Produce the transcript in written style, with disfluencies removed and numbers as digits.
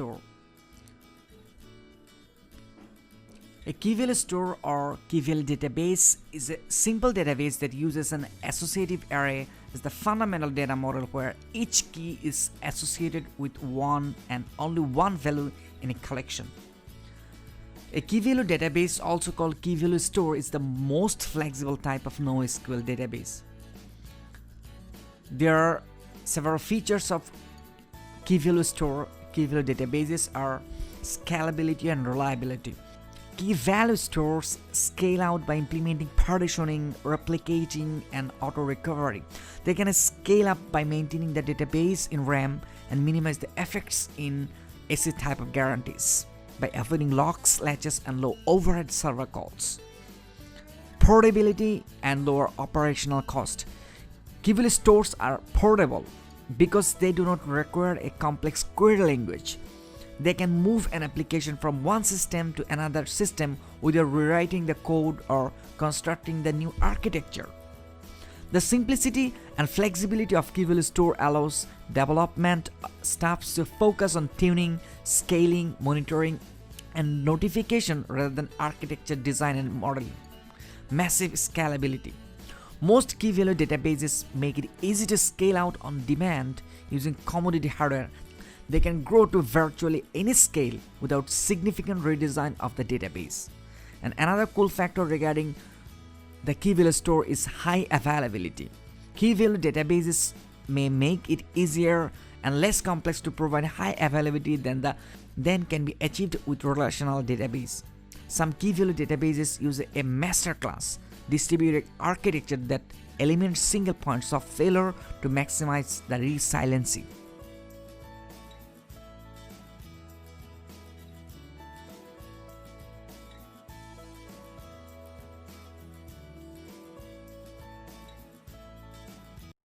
store. A key value store or key value database is a simple database that uses an associative array as the fundamental data model, where each key is associated with one and only one value in a collection. A key value database, also called key value store, is the most flexible type of NoSQL database. There are several features of key value store. Key value databases are scalability and reliability. Key value stores scale out by implementing partitioning, replicating, and auto-recovery. They can scale up by maintaining the database in RAM and minimize the effects in AC type of guarantees by avoiding locks, latches, and low overhead server calls. Portability and lower operational cost. Key value stores are portable because they do not require a complex query language. They can move an application from one system to another system without rewriting the code or constructing the new architecture. The simplicity and flexibility of key value store allows development staffs to focus on tuning, scaling, monitoring, and notification rather than architecture design and modeling. Massive scalability. Most key value databases make it easy to scale out on demand using commodity hardware. They can grow to virtually any scale without significant redesign of the database. And another cool factor regarding the key value store is high availability. Key value databases may make it easier and less complex to provide high availability than can be achieved with relational database. Some key value databases use a master class distributed architecture that eliminates single points of failure to maximize the resiliency.